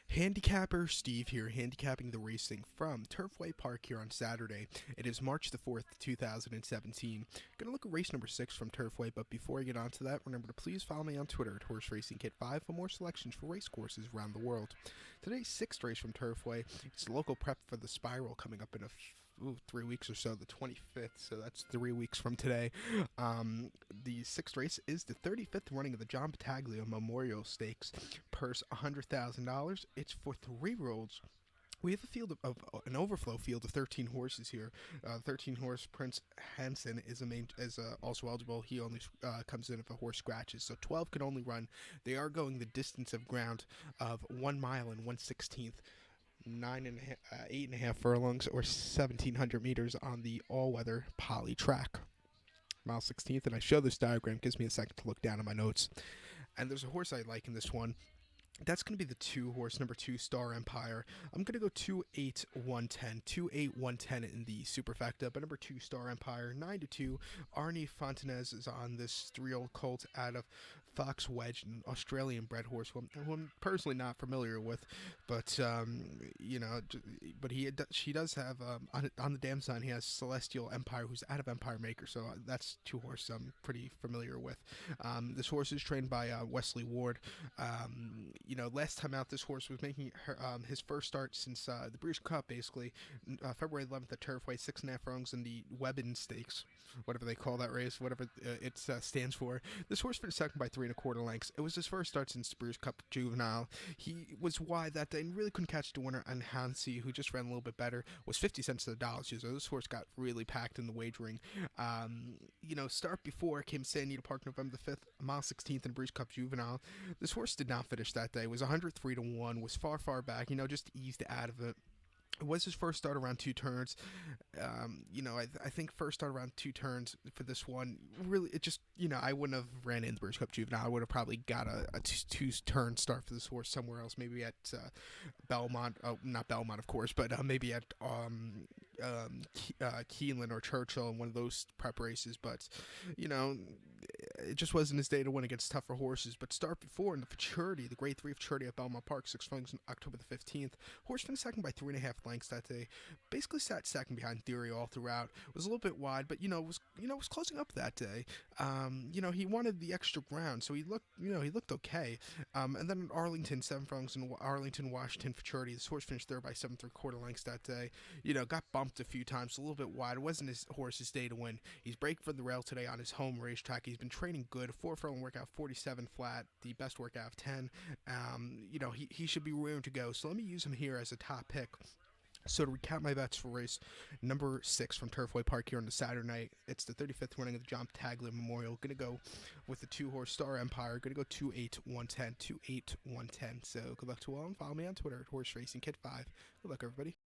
Handicapper Steve here, handicapping the racing from Turfway Park here on Saturday. It is March the 4th, 2017. Gonna look at race number 6 from Turfway, but before I get on to that, remember to please follow me on Twitter at Horse Racing Kit 5 for more selections for race courses around the world. Today's 6th race from Turfway, it's the local prep for the Spiral coming up in 3 weeks or so, the 25th, so that's 3 weeks from today. The 6th race is the 35th running of the Battaglia Memorial Stakes, purse $100,000. It's for 3-year-olds. We have a field of an overflow field of 13 horses here. 13 horse Prince Hansen is also eligible. He only comes in if a horse scratches, so 12 can only run. They are going the distance of ground of 1 mile and 1/16. 8.5 furlongs or 1,700 meters on the all-weather poly track. Mile 16th, and I show this diagram, gives me a second to look down at my notes. And there's a horse I like in this one. That's going to be the 2 horse, number 2, Star Empire. I'm going to go 2-8-1-10. 2-8-1-10 in the superfecta, but number 2, Star Empire. 9-2, Arnie Fontanez is on this 3-year-old colt out of Fox Wedge, an Australian bred horse who I'm personally not familiar with, but she does have on the dam sign he has Celestial Empire, who's out of Empire Maker, so that's 2 horses I'm pretty familiar with. This horse is trained by Wesley Ward. Last time out, this horse was making his first start since the British Cup, basically, February 11th at Turfway, 6.5 furlongs in the Webbin Stakes, whatever they call that race, whatever it stands for. This horse finished second by 3 1/4 lengths. It was his first start since the British Cup Juvenile. He was wide that day and really couldn't catch the winner, and Hansi, who just ran a little bit better, was 50 cents to the dollar. So this horse got really packed in the wagering. Start before came San Anita Park November the 5th, mile 16th in British Cup Juvenile. This horse did not finish that day. It was 103-1, was far back, just eased out of it. It was his first start around 2 turns. I think first start around 2 turns for this one, really, it just, I wouldn't have ran in the British Cup Juvenile. I would have probably got a 2-turn start for this horse somewhere else, maybe at Belmont, not Belmont, of course, but maybe at Keeneland or Churchill in one of those prep races, but, it just wasn't his day to win against tougher horses. But start before in the Futurity, the Grade 3 Futurity at Belmont Park, 6 furlongs on October the 15th. Horse finished second by 3.5 lengths that day. Basically sat second behind Theory all throughout. Was a little bit wide, but was closing up that day. He wanted the extra ground, so he looked okay. And then Arlington, 7 furlongs in Arlington, Washington Futurity. This horse finished third by 7 3/4 lengths that day. Got bumped a few times, a little bit wide. It wasn't his horse's day to win. He's breaking for the rail today on his home racetrack. He's been training good. 4 furlong workout, 47 flat, the best workout of 10. He should be room to go. So let me use him here as a top pick. So to recap my bets for race number 6 from Turfway Park here on the Saturday night, it's the 35th running of the Battaglia Memorial. Going to go with the 2 horse Star Empire. Going to go 2-8-1-10, 2-8-1-10. So good luck to all, and follow me on Twitter at Horse Racing Kit 5. Good luck, everybody.